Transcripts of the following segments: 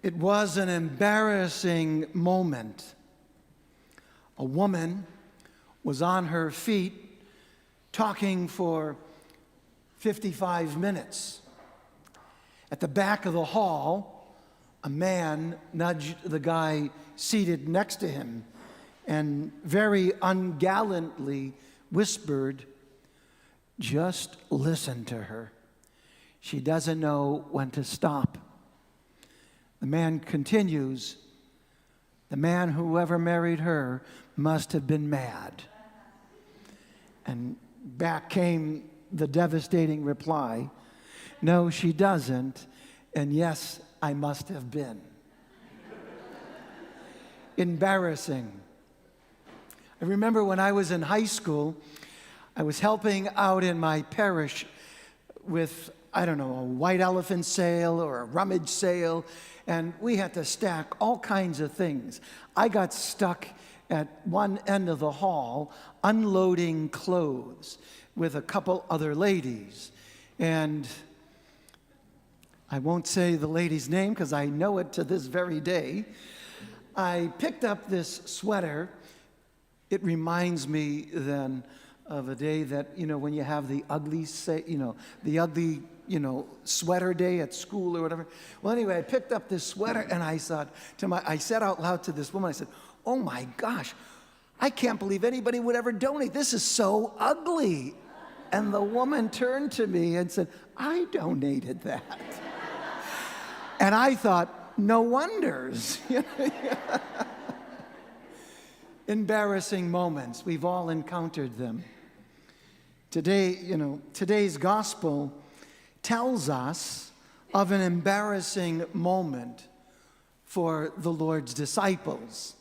It was an embarrassing moment. A woman was on her feet talking for 55 minutes. At the back of the hall, a man nudged the guy seated next to him and very ungallantly whispered, "Just listen to her. She doesn't know when to stop." The man continues, "The man, whoever married her, must have been mad." And back came the devastating reply, "No, she doesn't, and yes, I must have been." Embarrassing. I remember when I was in high school, I was helping out in my parish with, a white elephant sale or a rummage sale, and we had to stack all kinds of things. I got stuck at one end of the hall unloading clothes with a couple other ladies. And I won't say the lady's name because I know it to this very day. I picked up this sweater. It reminds me then of a day that, when you have the ugly sweater day at school or whatever. Well, anyway, I picked up this sweater and I said out loud to this woman, I said, "Oh my gosh, I can't believe anybody would ever donate. This is so ugly." And the woman turned to me and said, "I donated that." And I thought, no wonders. Embarrassing moments. We've all encountered them. Today, today's gospel tells us of an embarrassing moment for the Lord's disciples.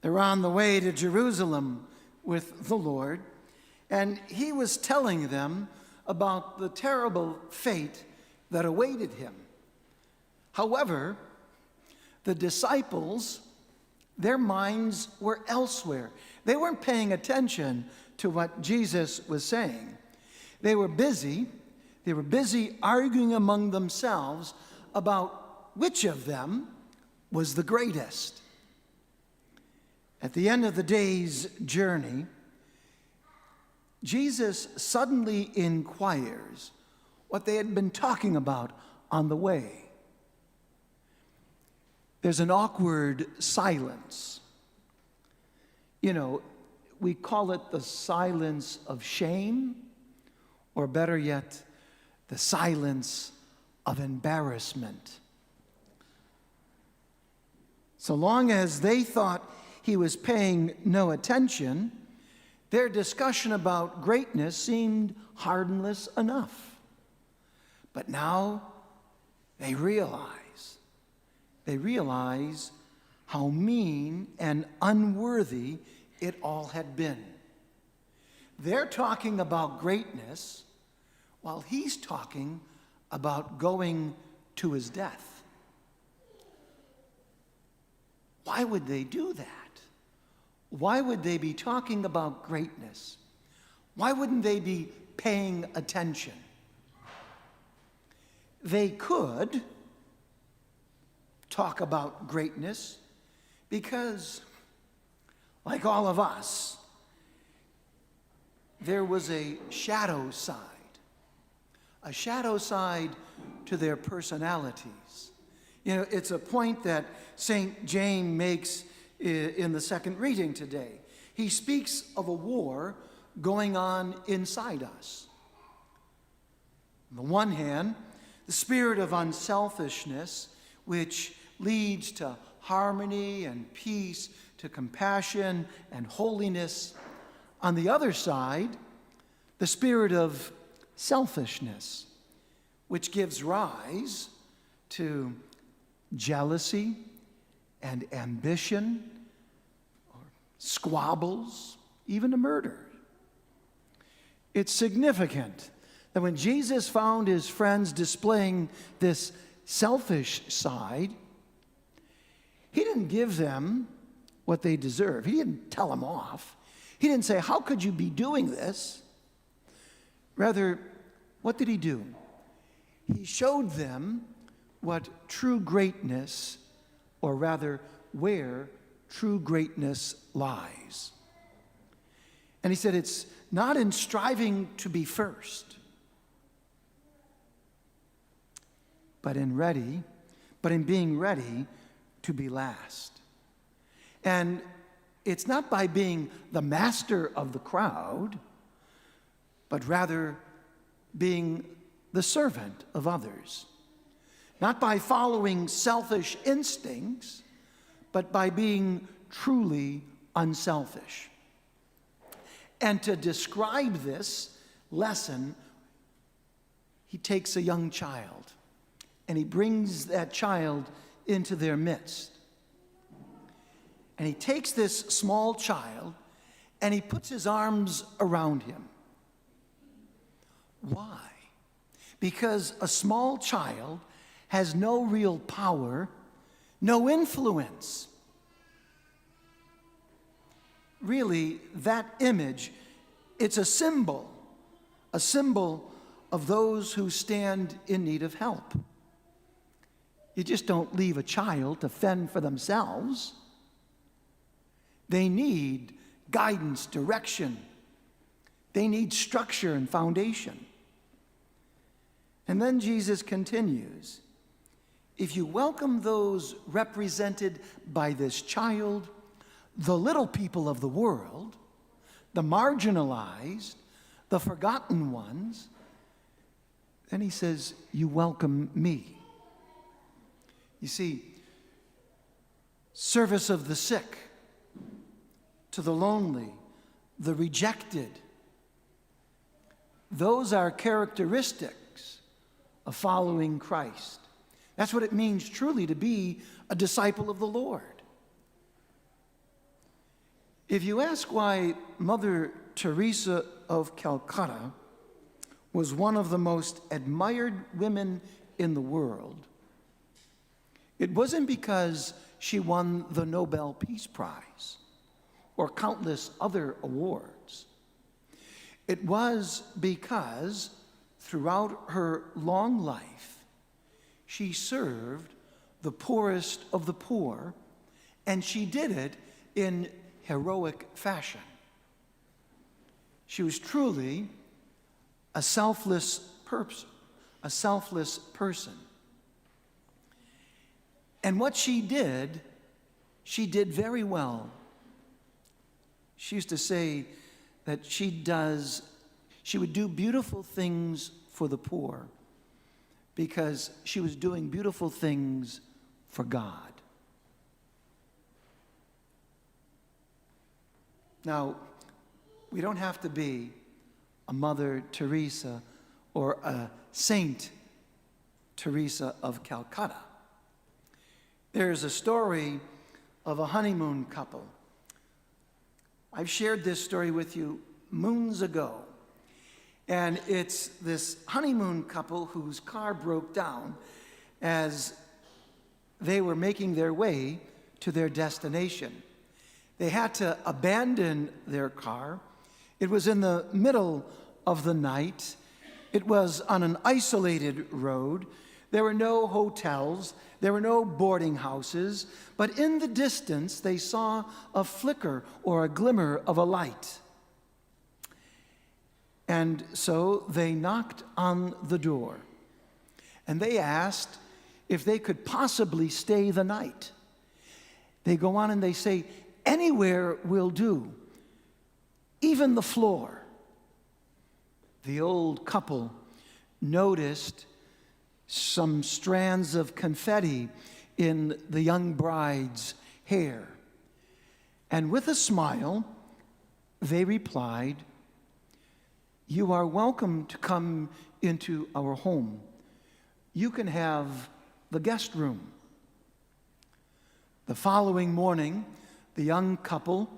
They're on the way to Jerusalem with the Lord, and he was telling them about the terrible fate that awaited him. However, the disciples, their minds were elsewhere. They weren't paying attention to what Jesus was saying. They were busy arguing among themselves about which of them was the greatest. At the end of the day's journey, Jesus suddenly inquires what they had been talking about on the way. There's an awkward silence. We call it the silence of shame, or better yet, the silence of embarrassment. So long as they thought he was paying no attention, their discussion about greatness seemed harmless enough. But now they realize how mean and unworthy it all had been. They're talking about greatness while he's talking about going to his death. Why would they do that? Why would they be talking about greatness? Why wouldn't they be paying attention? They could talk about greatness because, like all of us, there was a shadow side to their personalities. It's a point that St. James makes in the second reading today. He speaks of a war going on inside us. On the one hand, the spirit of unselfishness, which leads to harmony and peace, to compassion and holiness. On the other side, the spirit of selfishness, which gives rise to jealousy and ambition, or squabbles, even a murder. It's significant that when Jesus found his friends displaying this selfish side, he didn't give them what they deserve. He didn't tell them off. He didn't say, "How could you be doing this?" Rather, what did he do? He showed them what true greatness, or rather, where true greatness lies. And he said it's not in striving to be first, but in being ready to be last. And it's not by being the master of the crowd, but rather being the servant of others. Not by following selfish instincts, but by being truly unselfish. And to describe this lesson, he takes a young child and he brings that child into their midst. And he takes this small child and he puts his arms around him. Why? Because a small child has no real power, no influence. Really, that image, it's a symbol of those who stand in need of help. You just don't leave a child to fend for themselves. They need guidance, direction. They need structure and foundation. And then Jesus continues, if you welcome those represented by this child, the little people of the world, the marginalized, the forgotten ones, then he says, you welcome me. You see, service of the sick, to the lonely, the rejected, those are characteristics of following Christ. That's what it means truly to be a disciple of the Lord. If you ask why Mother Teresa of Calcutta was one of the most admired women in the world, it wasn't because she won the Nobel Peace Prize or countless other awards. It was because throughout her long life, she served the poorest of the poor, and she did it in heroic fashion. She was truly a selfless person. And what she did very well. She used to say that she would do beautiful things for the poor because she was doing beautiful things for God. Now, we don't have to be a Mother Teresa or a Saint Teresa of Calcutta. There's a story of a honeymoon couple. I've shared this story with you moons ago. And it's this honeymoon couple whose car broke down as they were making their way to their destination. They had to abandon their car. It was in the middle of the night. It was on an isolated road. There were no hotels. There were no boarding houses. But in the distance, they saw a flicker or a glimmer of a light. And so they knocked on the door. And they asked if they could possibly stay the night. They go on and they say, anywhere will do, even the floor. The old couple noticed some strands of confetti in the young bride's hair. And with a smile, they replied, "You are welcome to come into our home. You can have the guest room." The following morning, the young couple,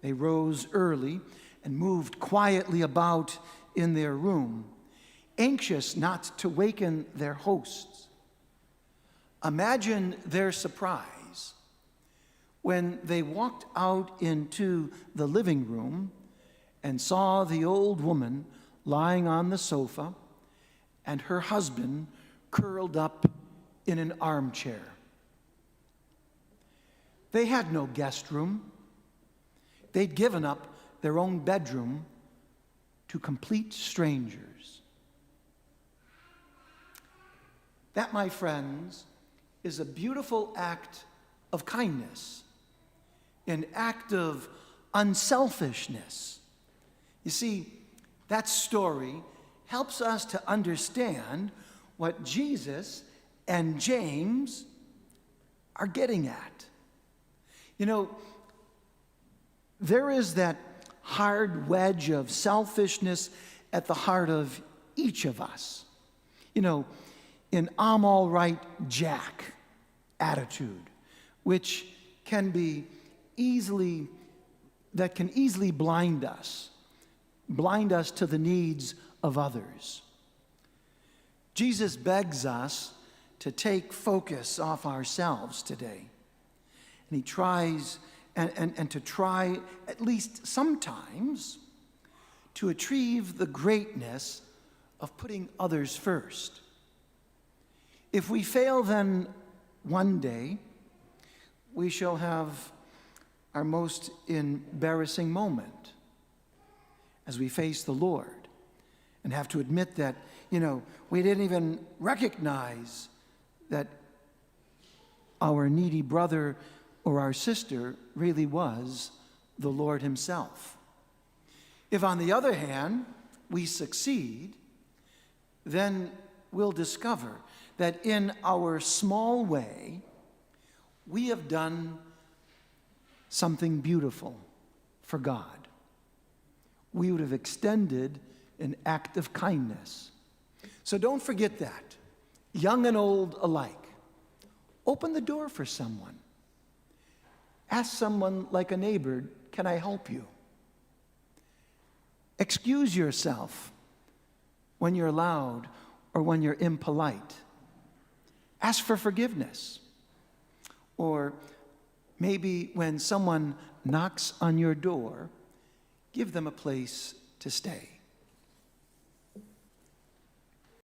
they rose early and moved quietly about in their room, anxious not to waken their hosts. Imagine their surprise when they walked out into the living room and saw the old woman lying on the sofa and her husband curled up in an armchair. They had no guest room. They'd given up their own bedroom to complete strangers. That, my friends, is a beautiful act of kindness, an act of unselfishness. You see, that story helps us to understand what Jesus and James are getting at. You know, there is that hard wedge of selfishness at the heart of each of us. You know, an I'm all right, Jack attitude, which can easily blind us to the needs of others. Jesus begs us to take focus off ourselves today. And he tries, and to try at least sometimes to achieve the greatness of putting others first. If we fail, then one day we shall have our most embarrassing moment as we face the Lord and have to admit that, we didn't even recognize that our needy brother or our sister really was the Lord himself. If, on the other hand, we succeed, then we'll discover that in our small way, we have done something beautiful for God. We would have extended an act of kindness. So don't forget that, young and old alike. Open the door for someone. Ask someone like a neighbor, can I help you? Excuse yourself when you're loud or when you're impolite. Ask for forgiveness. Or maybe when someone knocks on your door, give them a place to stay.